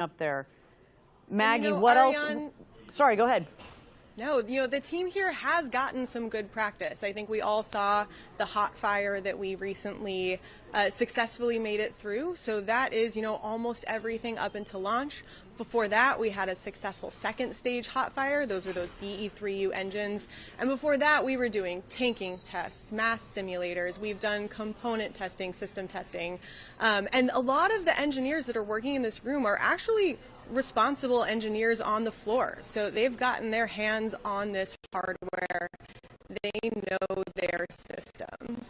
up there. Maggie, what Ariane, else? Sorry, go ahead. No, the team here has gotten some good practice. I think we all saw the hot fire that we recently successfully made it through. So that is, almost everything up until launch. Before that, we had a successful second stage hot fire. Those are those BE3U engines. And before that, we were doing tanking tests, mass simulators. We've done component testing, system testing. And a lot of the engineers that are working in this room are actually responsible engineers on the floor. So they've gotten their hands on this hardware. They know their systems.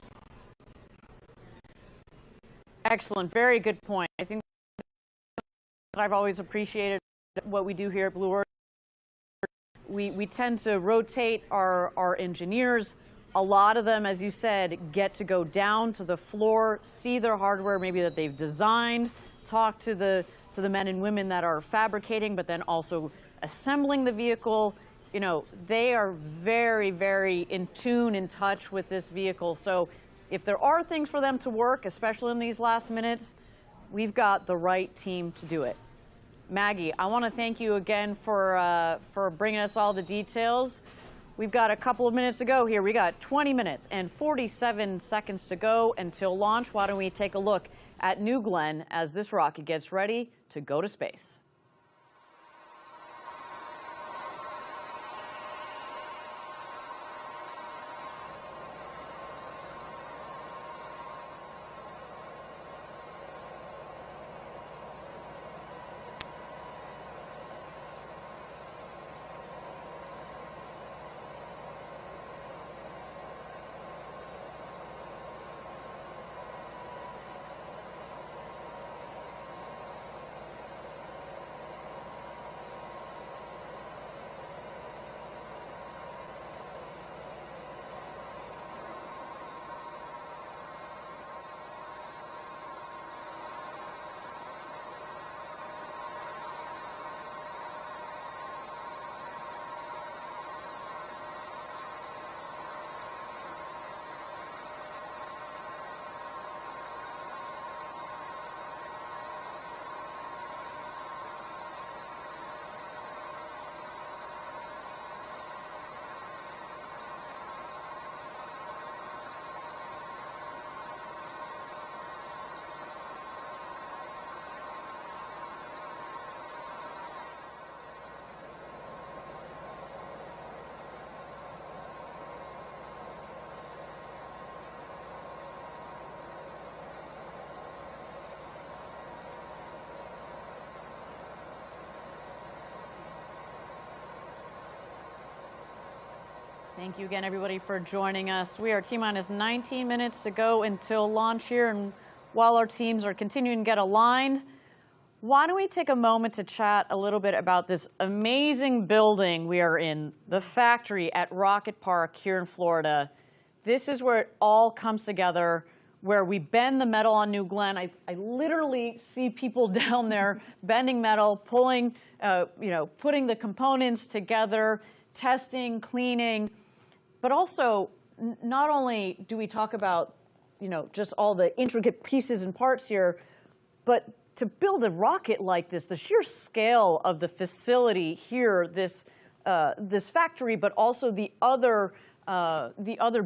Excellent. Very good point. I think that I've always appreciated what we do here at Blue Origin. We tend to rotate our engineers. A lot of them, as you said, get to go down to the floor, see their hardware maybe that they've designed, talk to the men and women that are fabricating, but then also assembling the vehicle. They are very, very in tune, in touch with this vehicle. So if there are things for them to work, especially in these last minutes, we've got the right team to do it. Maggie, I want to thank you again for bringing us all the details. We've got a couple of minutes to go here. We got 20 minutes and 47 seconds to go until launch. Why don't we take a look at New Glenn as this rocket gets ready to go to space. Thank you again, everybody, for joining us. We are T-minus 19 minutes to go until launch here, and while our teams are continuing to get aligned, why don't we take a moment to chat a little bit about this amazing building we are in, the factory at Rocket Park here in Florida. This is where it all comes together, where we bend the metal on New Glenn. I literally see people down there bending metal, pulling, putting the components together, testing, cleaning. But also, not only do we talk about, just all the intricate pieces and parts here, but to build a rocket like this, the sheer scale of the facility here, this factory, but also the other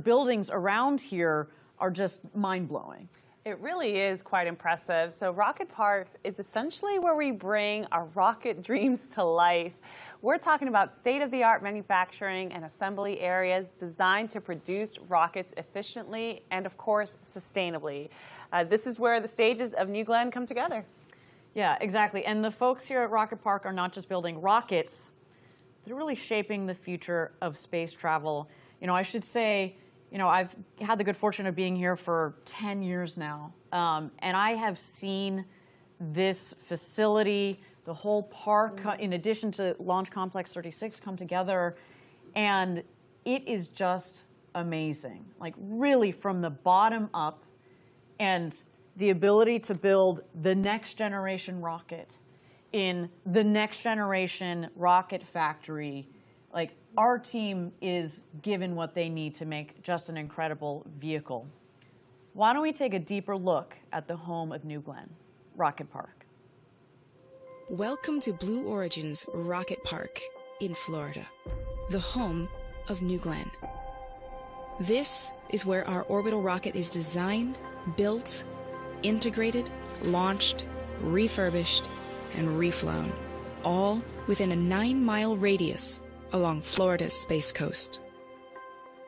buildings around here are just mind-blowing. It really is quite impressive. So Rocket Park is essentially where we bring our rocket dreams to life. We're talking about state-of-the-art manufacturing and assembly areas designed to produce rockets efficiently and, of course, sustainably. This is where the stages of New Glenn come together. Yeah, exactly. And the folks here at Rocket Park are not just building rockets, they're really shaping the future of space travel. I should say, I've had the good fortune of being here for 10 years now, and I have seen this facility, the whole park, in addition to Launch Complex 36, come together, and it is just amazing. Like, really from the bottom up, and the ability to build the next generation rocket in the next generation rocket factory. Like, our team is given what they need to make just an incredible vehicle. Why don't we take a deeper look at the home of New Glenn, Rocket Park? Welcome to Blue Origin's Rocket Park in Florida, the home of New Glenn. This is where our orbital rocket is designed, built, integrated, launched, refurbished, and reflown, all within a 9-mile radius along Florida's Space Coast.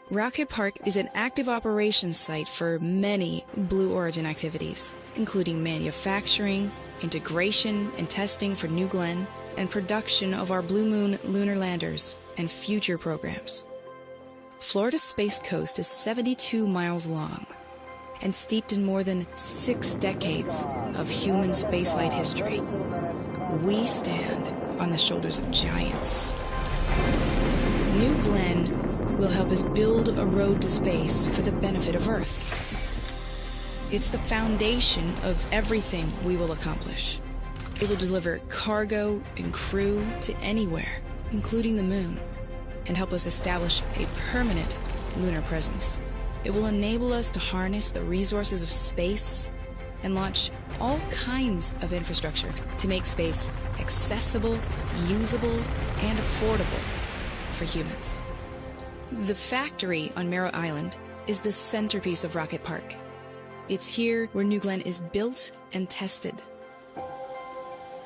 Rocket Park is an active operations site for many Blue Origin activities, including manufacturing, integration and testing for New Glenn, and production of our Blue Moon lunar landers and future programs. Florida's Space Coast is 72 miles long and steeped in more than 6 decades of human spaceflight history. We stand on the shoulders of giants. New Glenn will help us build a road to space for the benefit of Earth. It's the foundation of everything we will accomplish. It will deliver cargo and crew to anywhere, including the moon, and help us establish a permanent lunar presence. It will enable us to harness the resources of space and launch all kinds of infrastructure to make space accessible, usable, and affordable for humans. The factory on Merritt Island is the centerpiece of Rocket Park. It's here where New Glenn is built and tested.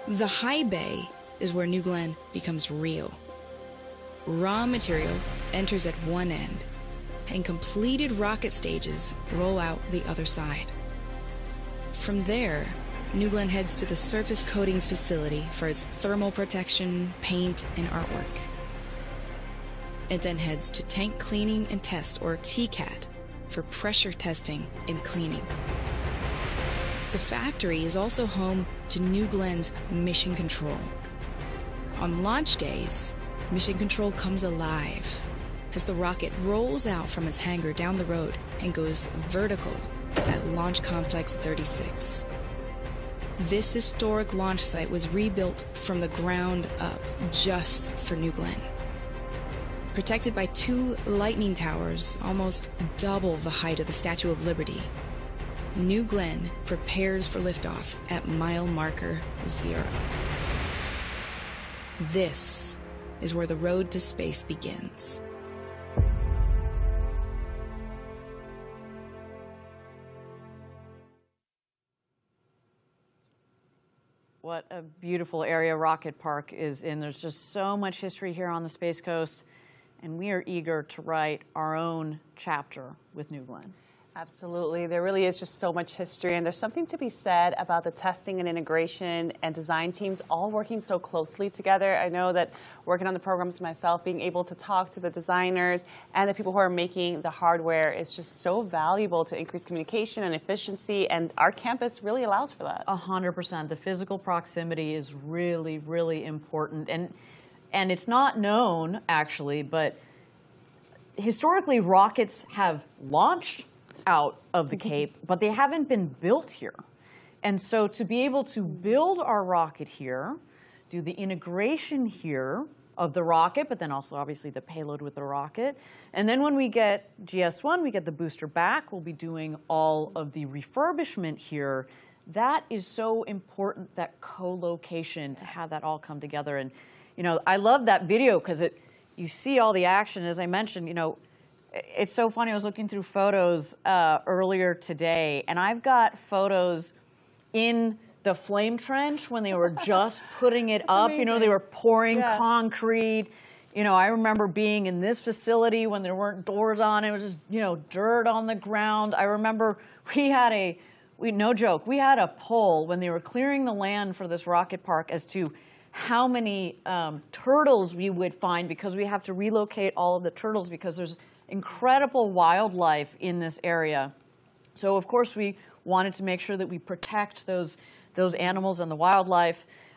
The high bay is where New Glenn becomes real. Raw material enters at one end, and completed rocket stages roll out the other side. From there, New Glenn heads to the surface coatings facility for its thermal protection, paint, and artwork. It then heads to tank cleaning and test, or TCAT, for pressure testing and cleaning. The factory is also home to New Glenn's Mission Control. On launch days, Mission Control comes alive as the rocket rolls out from its hangar down the road and goes vertical at Launch Complex 36. This historic launch site was rebuilt from the ground up just for New Glenn. Protected by 2 lightning towers, almost double the height of the Statue of Liberty, New Glenn prepares for liftoff at mile marker 0. This is where the road to space begins. What a beautiful area Rocket Park is in. There's just so much history here on the Space Coast, and we are eager to write our own chapter with New Glenn. Absolutely. There really is just so much history, and there's something to be said about the testing and integration and design teams all working so closely together. I know that working on the programs myself, being able to talk to the designers and the people who are making the hardware is just so valuable to increase communication and efficiency, and our campus really allows for that. 100%. The physical proximity is really, really important. And it's not known, actually, but historically rockets have launched out of the Cape, but they haven't been built here. And so to be able to build our rocket here, do the integration here of the rocket, but then also obviously the payload with the rocket. And then when we get GS1, we get the booster back, we'll be doing all of the refurbishment here. That is so important, that co-location, to have that all come together. And, you know, I love that video because you see all the action. As I mentioned, you know, it's so funny. I was looking through photos earlier today, and I've got photos in the flame trench when they were just putting it up. You know, they were pouring concrete. You know, I remember being in this facility when there weren't doors on. It was just, you know, dirt on the ground. I remember no joke, we had a poll when they were clearing the land for this rocket park as to how many turtles we would find, because we have to relocate all of the turtles because there's incredible wildlife in this area. So of course we wanted to make sure that we protect those animals and the wildlife.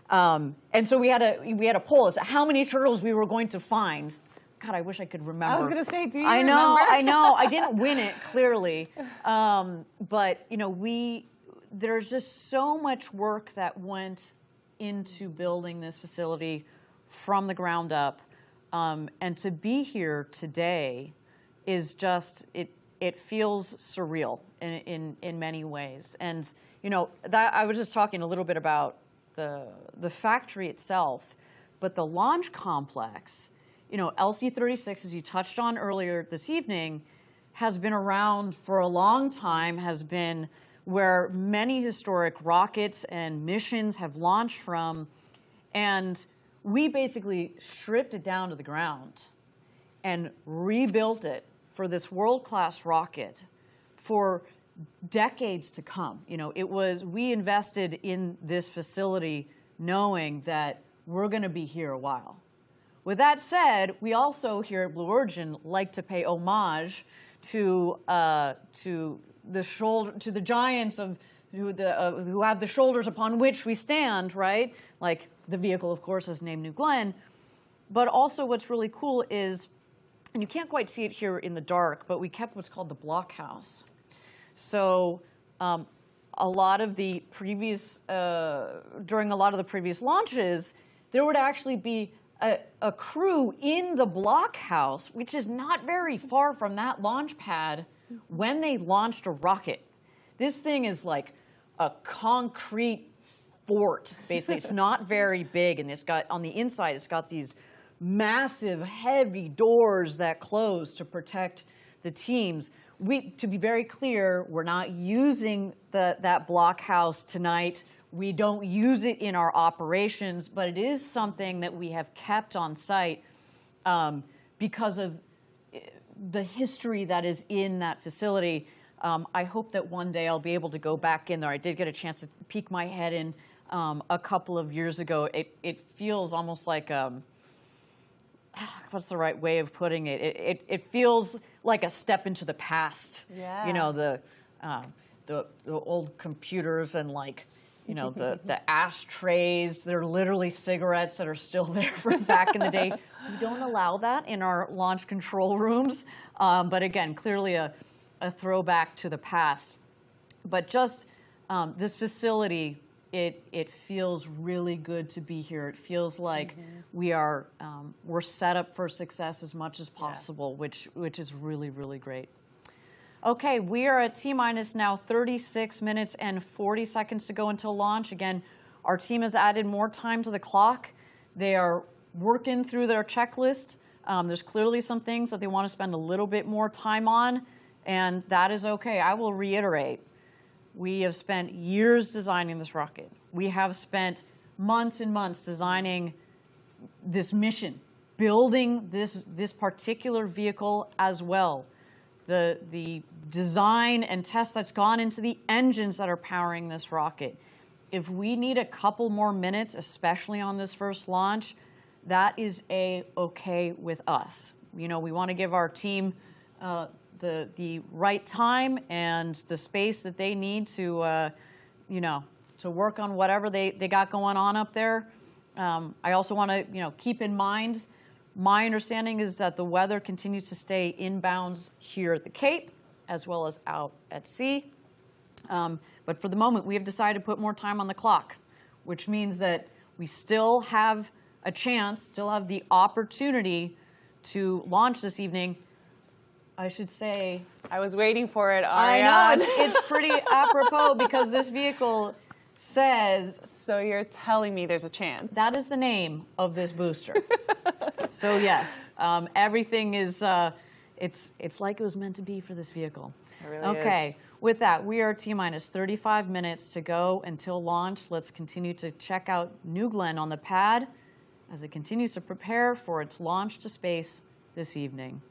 And so we had a poll as to how many turtles we were going to find. God, I wish I could remember. I was going to say, do you remember? I know. I didn't win it, clearly. But, you know, there's just so much work that went into building this facility from the ground up. And to be here today is just, it feels surreal in many ways. And, you know, I was just talking a little bit about the factory itself, but the launch complex, you know, LC-36, as you touched on earlier this evening, has been around for a long time, has been where many historic rockets and missions have launched from, and we basically stripped it down to the ground and rebuilt it for this world-class rocket for decades to come. You know, we invested in this facility knowing that we're going to be here a while. With that said, we also here at Blue Origin like to pay homage to the giants of who have the shoulders upon which we stand, right? Like the vehicle, of course, is named New Glenn. But also what's really cool is, and you can't quite see it here in the dark, but we kept what's called the blockhouse. So a lot of the previous, during a lot of the previous launches, there would actually be a crew in the blockhouse, which is not very far from that launch pad, when they launched a rocket. This thing is like a concrete fort, basically. It's not very big, and it's got, on the inside, it's got these massive, heavy doors that close to protect the teams. To be very clear, we're not using that blockhouse tonight. We don't use it in our operations, but it is something that we have kept on site because of the history that is in that facility. I hope that one day I'll be able to go back in there. I did get a chance to peek my head in a couple of years ago. It feels almost like, what's the right way of putting it? It feels like a step into the past. Yeah. You know, the old computers and, like, you know, the ashtrays. They're literally cigarettes that are still there from back in the day. We don't allow that in our launch control rooms. But again, clearly a throwback to the past. But just this facility, it feels really good to be here. It feels like we're set up for success as much as possible, which is really, really great. Okay, we are at T-minus now 36 minutes and 40 seconds to go until launch. Again, our team has added more time to the clock. They are working through their checklist. There's clearly some things that they want to spend a little bit more time on, and that is okay. I will reiterate, we have spent years designing this rocket. We have spent months and months designing this mission, building this particular vehicle as well. The design and test that's gone into the engines that are powering this rocket. If we need a couple more minutes, especially on this first launch, that is okay with us. You know, we want to give our team the right time and the space that they need to, you know, to work on whatever they got going on up there. I also want to, you know, keep in mind, my understanding is that the weather continues to stay inbounds here at the Cape, as well as out at sea. But for the moment, we have decided to put more time on the clock, which means that we still have a chance, still have the opportunity to launch this evening. I should say, I was waiting for it, Ariane. I know, it's pretty apropos because this vehicle says... So you're telling me there's a chance. That is the name of this booster. So yes, everything is, it's like it was meant to be for this vehicle. It really okay, is. With that, we are T-minus 35 minutes to go until launch. Let's continue to check out New Glenn on the pad as it continues to prepare for its launch to space this evening.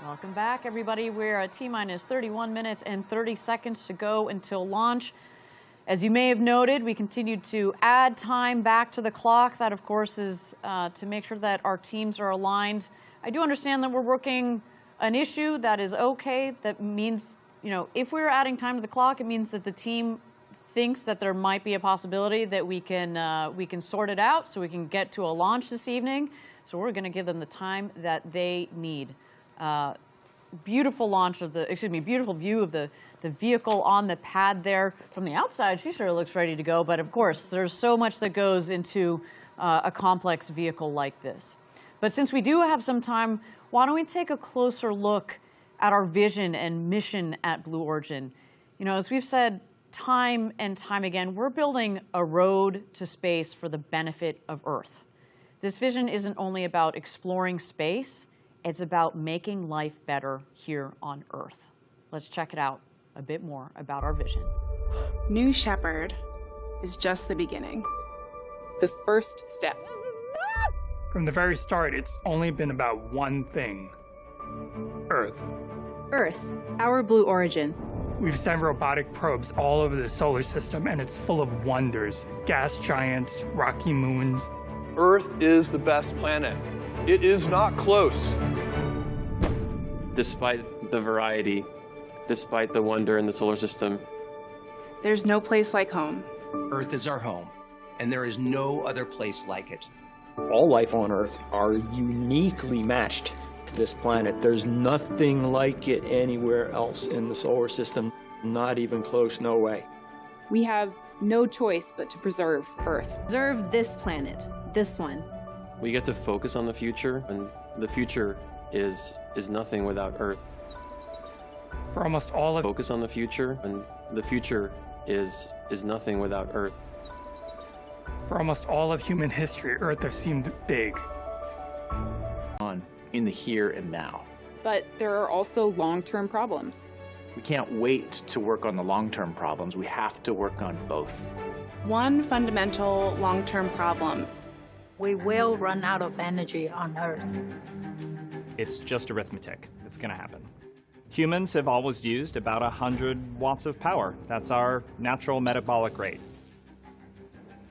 Welcome back, everybody. We're at T-minus 31 minutes and 30 seconds to go until launch. As you may have noted, we continued to add time back to the clock. That, of course, is to make sure that our teams are aligned. I do understand that we're working an issue. That is okay. That means, if we're adding time to the clock, it means that the team thinks that there might be a possibility that we can sort it out so we can get to a launch this evening. So we're going to give them the time that they need. Beautiful beautiful view of the vehicle on the pad there. From the outside, she sure looks ready to go, but of course, there's so much that goes into a complex vehicle like this. But since we do have some time, why don't we take a closer look at our vision and mission at Blue Origin? As we've said time and time again, we're building a road to space for the benefit of Earth. This vision isn't only about exploring space, it's about making life better here on Earth. Let's check it out a bit more about our vision. New Shepard is just the beginning. The first step. From the very start, it's only been about one thing: Earth. Earth, our Blue Origin. We've sent robotic probes all over the solar system, and it's full of wonders: gas giants, rocky moons. Earth is the best planet. It is not close. Despite the variety, despite the wonder in the solar system, there's no place like home. Earth is our home, and there is no other place like it. All life on Earth are uniquely matched to this planet. There's nothing like it anywhere else in the solar system. Not even close, no way. We have no choice but to preserve Earth. Preserve this planet, this one. we get to focus on the future, and the future is nothing without Earth. For almost all of focus on the future, and the future is nothing without Earth. For almost all of human history, Earth has seemed big. In the here and now. But there are also long-term problems. We can't wait to work on the long-term problems. We have to work on both. One fundamental long-term problem. We will run out of energy on Earth. It's just arithmetic. It's going to happen. Humans have always used about 100 watts of power. That's our natural metabolic rate.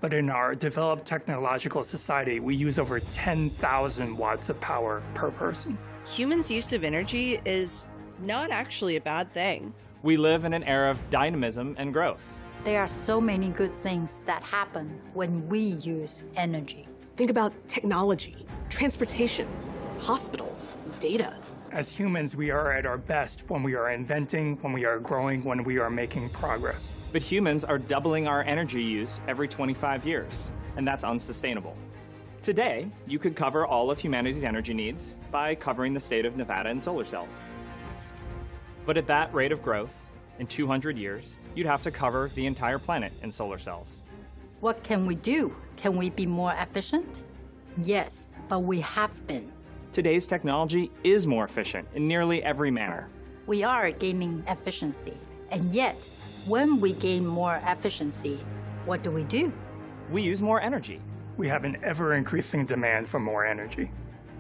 But in our developed technological society, we use over 10,000 watts of power per person. Humans' use of energy is not actually a bad thing. We live in an era of dynamism and growth. There are so many good things that happen when we use energy. Think about technology, transportation, hospitals, data. As humans, we are at our best when we are inventing, when we are growing, when we are making progress. But humans are doubling our energy use every 25 years, and that's unsustainable. Today, you could cover all of humanity's energy needs by covering the state of Nevada in solar cells. But at that rate of growth, in 200 years, you'd have to cover the entire planet in solar cells. What can we do? Can we be more efficient? Yes, but we have been. Today's technology is more efficient in nearly every manner. We are gaining efficiency, and yet, when we gain more efficiency, what do? We use more energy. We have an ever-increasing demand for more energy.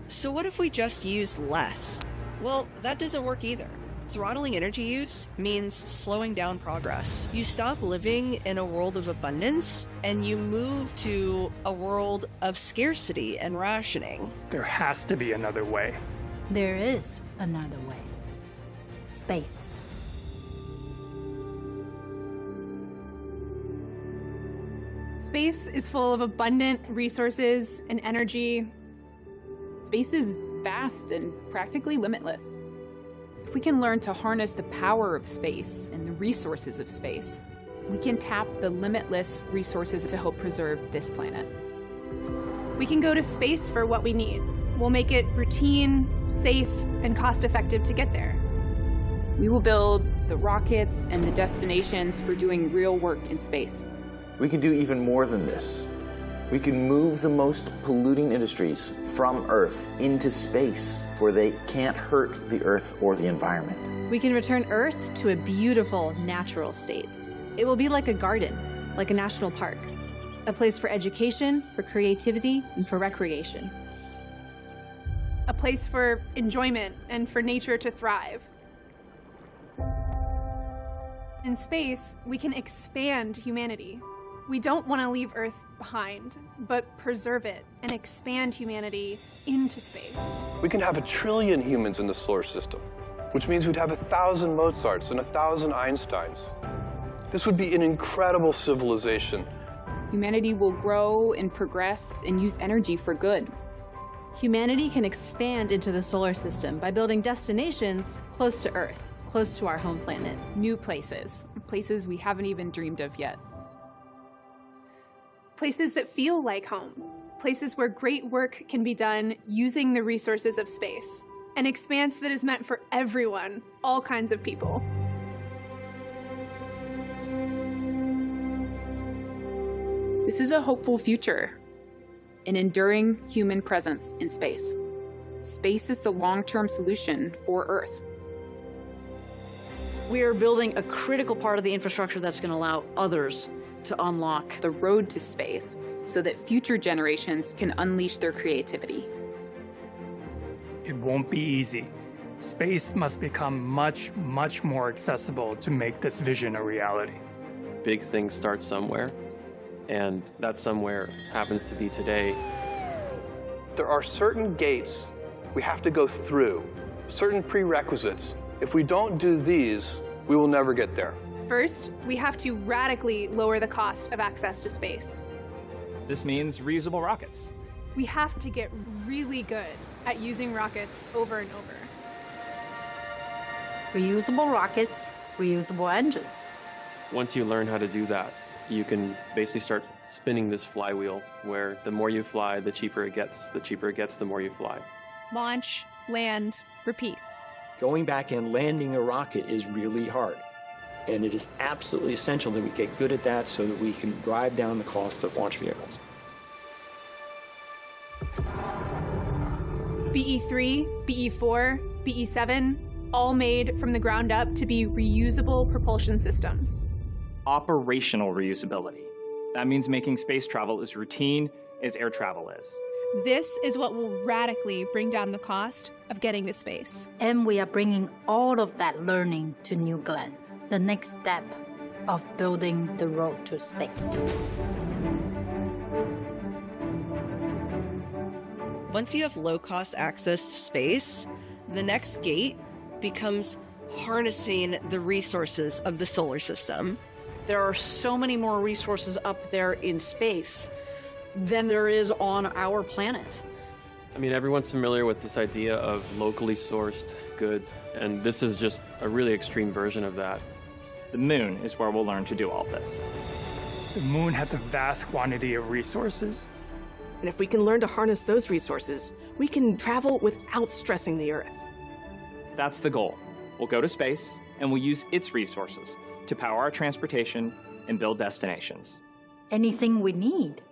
So what if we just use less? Well, that doesn't work either. Throttling energy use means slowing down progress. You stop living in a world of abundance, and you move to a world of scarcity and rationing. There has to be another way. There is another way. Space. Space is full of abundant resources and energy. Space is vast and practically limitless. If we can learn to harness the power of space and the resources of space, we can tap the limitless resources to help preserve this planet. We can go to space for what we need. We'll make it routine, safe, and cost-effective to get there. We will build the rockets and the destinations for doing real work in space. We can do even more than this. We can move the most polluting industries from Earth into space, where they can't hurt the Earth or the environment. We can return Earth to a beautiful natural state. It will be like a garden, like a national park, a place for education, for creativity, and for recreation. a place for enjoyment and for nature to thrive. In space, we can expand humanity. We don't want to leave Earth behind, but preserve it and expand humanity into space. We can have 1 trillion humans in the solar system, which means we'd have 1,000 Mozarts and 1,000 Einsteins. This would be an incredible civilization. Humanity will grow and progress and use energy for good. Humanity can expand into the solar system by building destinations close to Earth, close to our home planet. New places, places we haven't even dreamed of yet. Places that feel like home, places where great work can be done using the resources of space. An expanse that is meant for everyone, all kinds of people. This is a hopeful future, an enduring human presence in space. Space is the long-term solution for Earth. We are building a critical part of the infrastructure that's going to allow others to unlock the road to space so that future generations can unleash their creativity. It won't be easy. Space must become much, much more accessible to make this vision a reality. Big things start somewhere, and that somewhere happens to be today. There are certain gates we have to go through, certain prerequisites. If we don't do these, we will never get there. First, we have to radically lower the cost of access to space. This means reusable rockets. We have to get really good at using rockets over and over. Reusable rockets, reusable engines. Once you learn how to do that, you can basically start spinning this flywheel where the more you fly, the cheaper it gets. The cheaper it gets, the more you fly. Launch, land, repeat. Going back and landing a rocket is really hard. And it is absolutely essential that we get good at that so that we can drive down the cost of launch vehicles. BE-3, BE-4, BE-7, all made from the ground up to be reusable propulsion systems. Operational reusability. That means making space travel as routine as air travel is. This is what will radically bring down the cost of getting to space. And we are bringing all of that learning to New Glenn, the next step of building the road to space. Once you have low-cost access to space, the next gate becomes harnessing the resources of the solar system. There are so many more resources up there in space than there is on our planet. I mean, everyone's familiar with this idea of locally sourced goods, and this is just a really extreme version of that. The moon is where we'll learn to do all this. The moon has a vast quantity of resources. And if we can learn to harness those resources, we can travel without stressing the Earth. That's the goal. We'll go to space, and we'll use its resources to power our transportation and build destinations. Anything we need,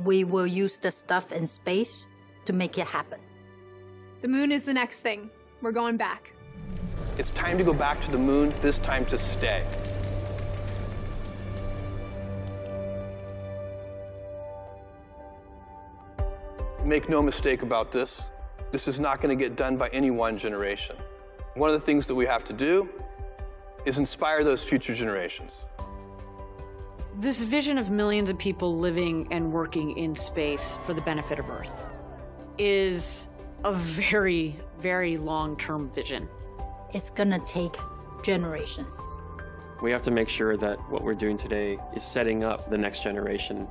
we will use the stuff in space to make it happen. The moon is the next thing. We're going back. It's time to go back to the moon, this time to stay. Make no mistake about this. This is not going to get done by any one generation. One of the things that we have to do is inspire those future generations. This vision of millions of people living and working in space for the benefit of Earth is a very, very long-term vision. It's gonna take generations. We have to make sure that what we're doing today is setting up the next generation.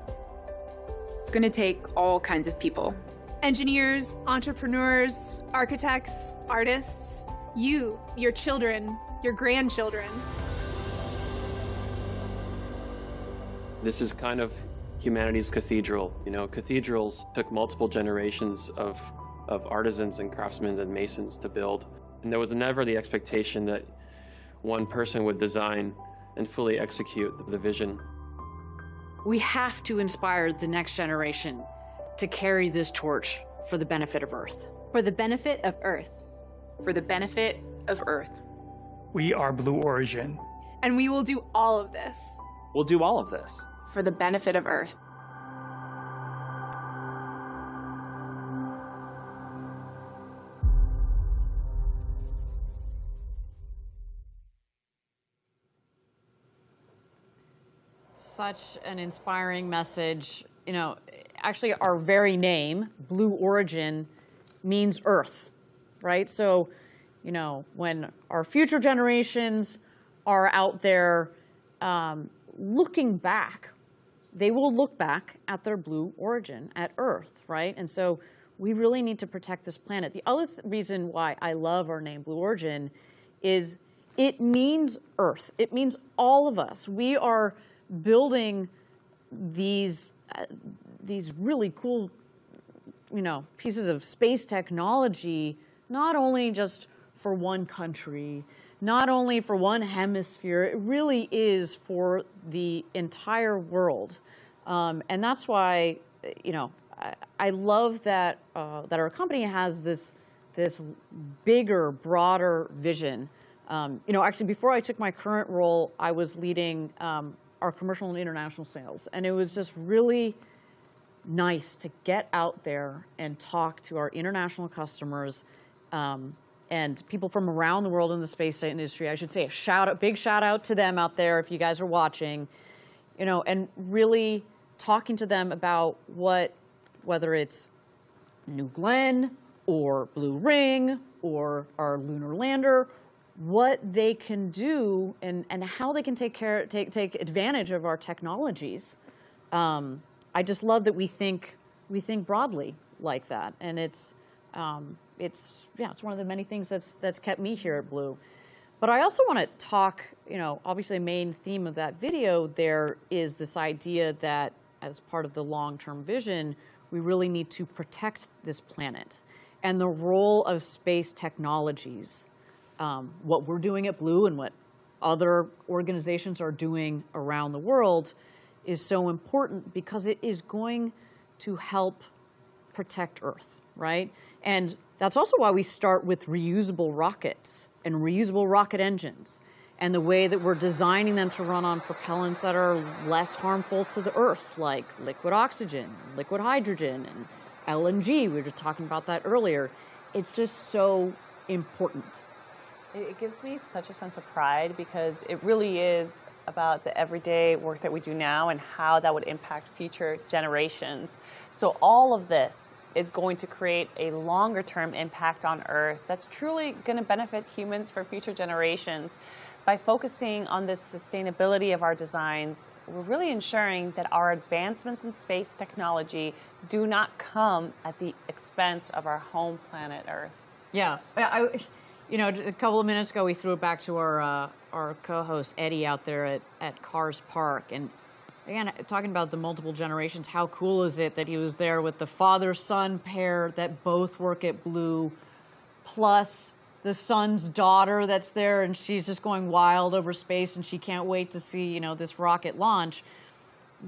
It's going to take all kinds of people. Engineers, entrepreneurs, architects, artists, you, your children, your grandchildren. This is kind of humanity's cathedral. You know, cathedrals took multiple generations of artisans and craftsmen and masons to build. And there was never the expectation that one person would design and fully execute the vision. We have to inspire the next generation to carry this torch for the benefit of Earth. For the benefit of Earth. For the benefit of Earth. We are Blue Origin. And we will do all of this. We'll do all of this. For the benefit of Earth. such an inspiring message. You know, actually our very name, Blue Origin, means Earth, right? So, you know, when our future generations are out there looking back, they will look back at their blue origin, at Earth, right? And so we really need to protect this planet. The other reason why I love our name Blue Origin is it means Earth. It means all of us. We are building these really cool, you know, pieces of space technology, not only just for one country, not only for one hemisphere, it really is for the entire world. And that's why, you know, I love that that our company has this bigger, broader vision. You know, actually, before I took my current role, I was leading our commercial and international sales, and it was just really nice to get out there and talk to our international customers and people from around the world in the space industry. I should say a big shout out to them out there if you guys are watching, you know, and really talking to them about whether it's New Glenn or Blue Ring or our lunar lander, what they can do and how they can take advantage of our technologies. I just love that we think broadly like that, and it's one of the many things that's kept me here at Blue. But I also want to talk, you know, obviously the main theme of that video there is this idea that as part of the long-term vision, we really need to protect this planet and the role of space technologies. What we're doing at Blue and what other organizations are doing around the world is so important because it is going to help protect Earth, right? And that's also why we start with reusable rockets and reusable rocket engines and the way that we're designing them to run on propellants that are less harmful to the Earth, like liquid oxygen, liquid hydrogen, and LNG. We were talking about that earlier. It's just so important. It gives me such a sense of pride because it really is about the everyday work that we do now and how that would impact future generations. So all of this is going to create a longer term impact on Earth that's truly going to benefit humans for future generations. By focusing on the sustainability of our designs, we're really ensuring that our advancements in space technology do not come at the expense of our home planet Earth. Yeah, you know, a couple of minutes ago we threw it back to our co-host Eddie out there at Cars Park, and again, talking about the multiple generations, how cool is it that he was there with the father-son pair that both work at Blue, plus the son's daughter that's there, and she's just going wild over space, and she can't wait to see, you know, this rocket launch.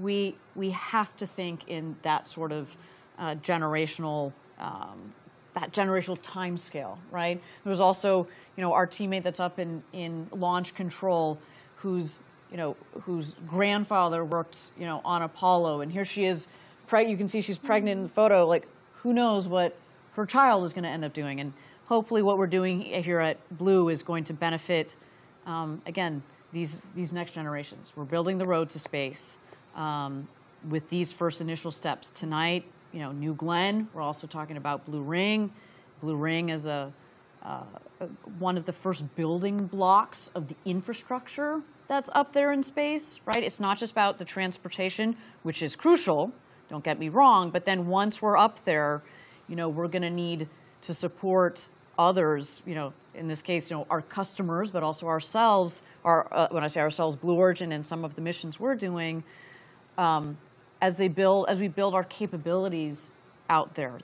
We have to think in that sort of generational time scale, right? There was also, you know, our teammate that's up in launch control, whose grandfather worked, you know, on Apollo, and here she is, you can see she's pregnant in the photo. Like, who knows what her child is going to end up doing? And hopefully, what we're doing here at Blue is going to benefit, again, these next generations. We're building the road to space with these first initial steps tonight. You know, New Glenn. We're also talking about Blue Ring. Blue Ring is one of the first building blocks of the infrastructure that's up there in space, right? It's not just about the transportation, which is crucial, don't get me wrong, but then once we're up there, you know, we're going to need to support others, you know, in this case, you know, our customers, but also ourselves, when I say ourselves, Blue Origin and some of the missions we're doing, as we build our capabilities out there.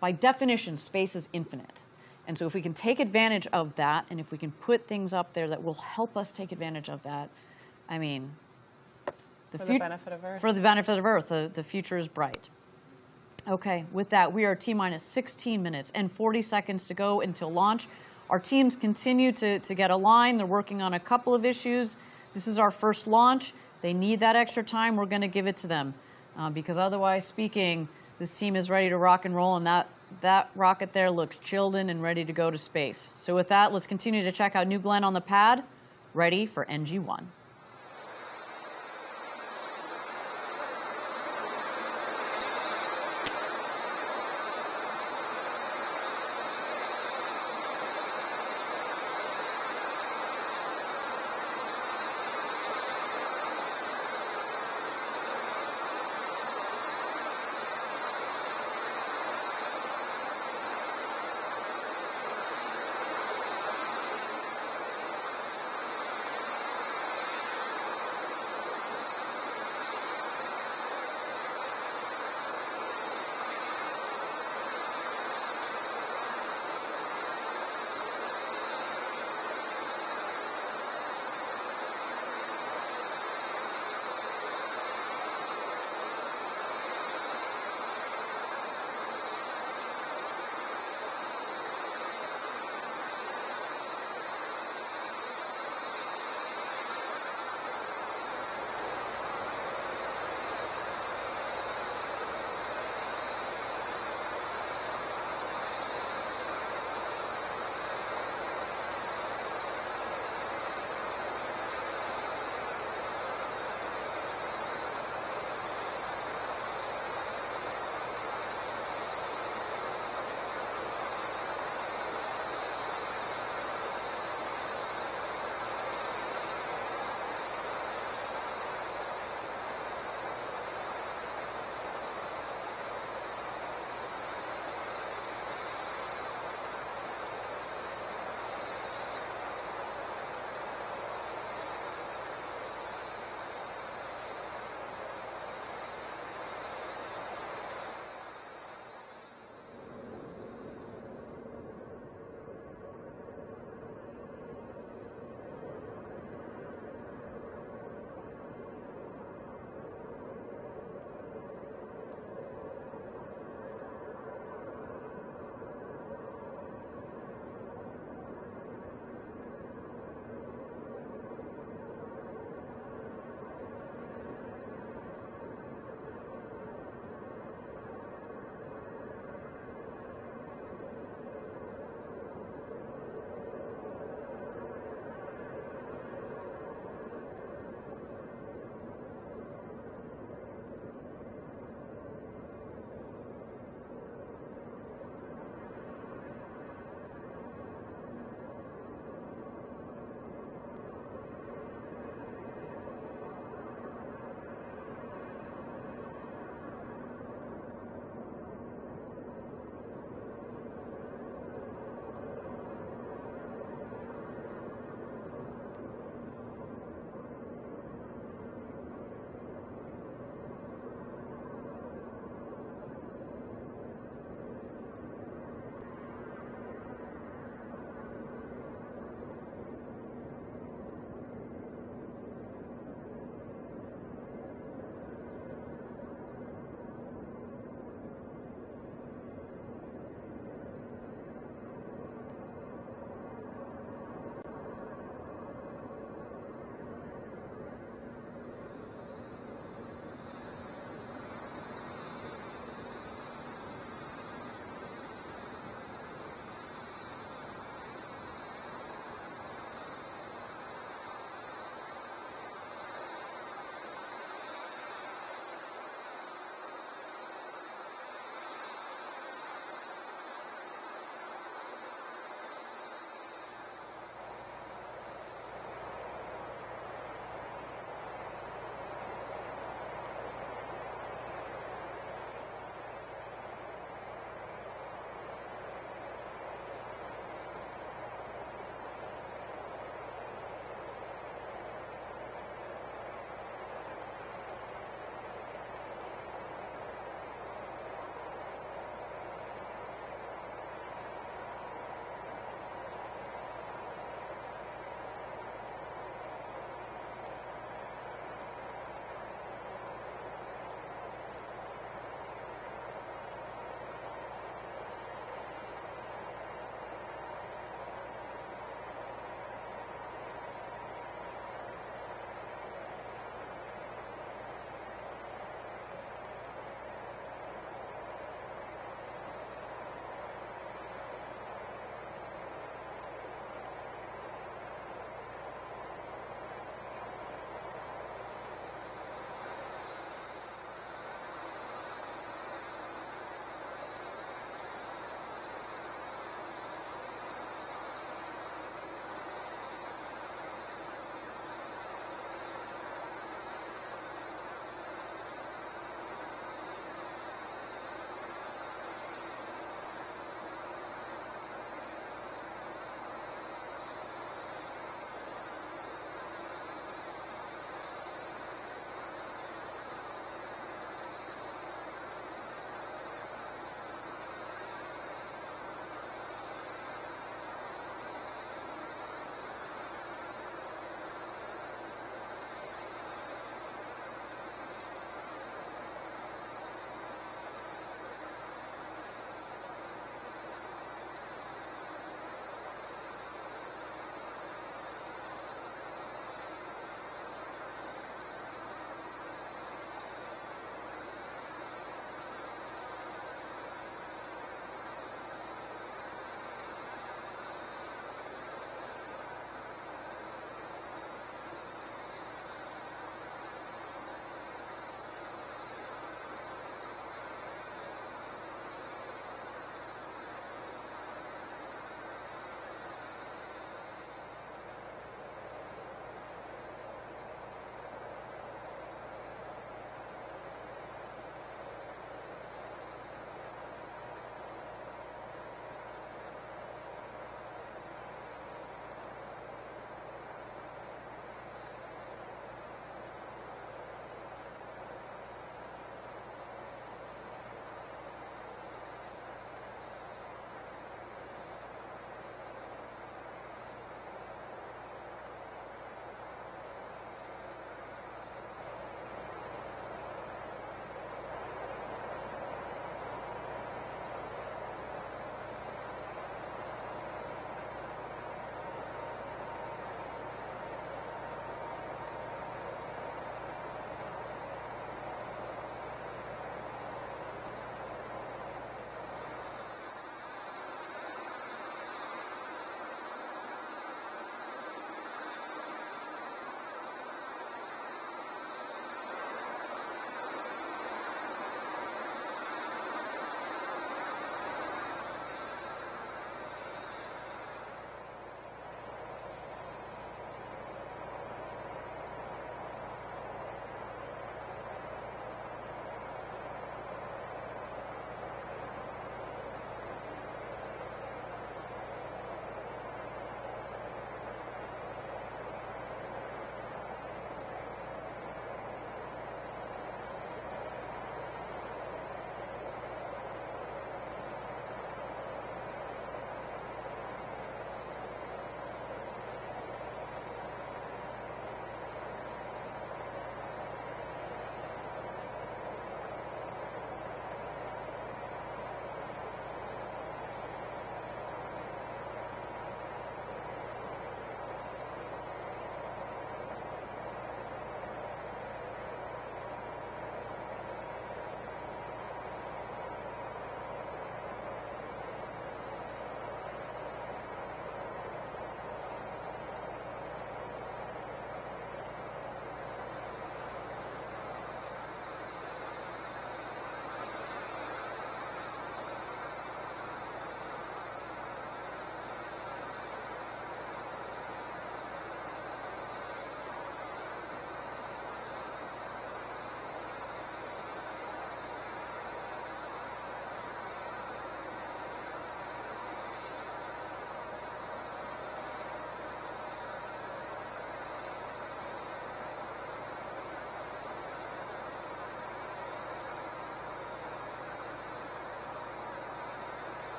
By definition, space is infinite. And so if we can take advantage of that, and if we can put things up there that will help us take advantage of that, I mean, for the benefit of Earth. For the benefit of Earth, the future is bright. Okay, with that, we are T-minus 16 minutes and 40 seconds to go until launch. Our teams continue to get aligned. They're working on a couple of issues. This is our first launch. They need that extra time. We're going to give it to them because otherwise speaking, this team is ready to rock and roll, and that rocket there looks chilled in and ready to go to space. So with that, let's continue to check out New Glenn on the pad, ready for NG1.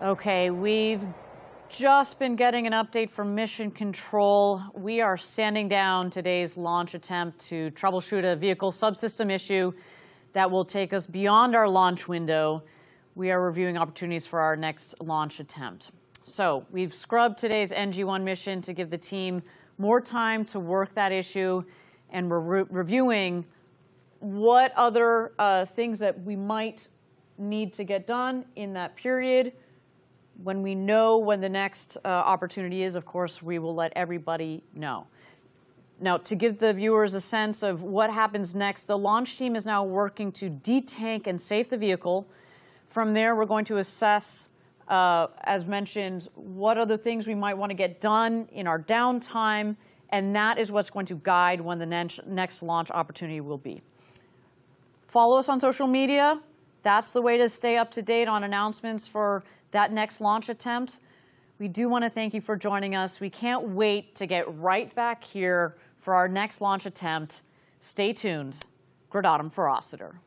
Okay, we've just been getting an update from Mission Control. We are standing down today's launch attempt to troubleshoot a vehicle subsystem issue that will take us beyond our launch window. We are reviewing opportunities for our next launch attempt. So we've scrubbed today's NG-1 mission to give the team more time to work that issue, and we're reviewing what other things that we might need to get done in that period. When we know when the next opportunity is, of course, we will let everybody know. Now, to give the viewers a sense of what happens next, the launch team is now working to detank and safe the vehicle. From there, we're going to assess, as mentioned, what other things we might want to get done in our downtime, and that is what's going to guide when the next launch opportunity will be. Follow us on social media. That's the way to stay up to date on announcements for that next launch attempt. We do want to thank you for joining us. We can't wait to get right back here for our next launch attempt. Stay tuned. Gradatum for Rossiter.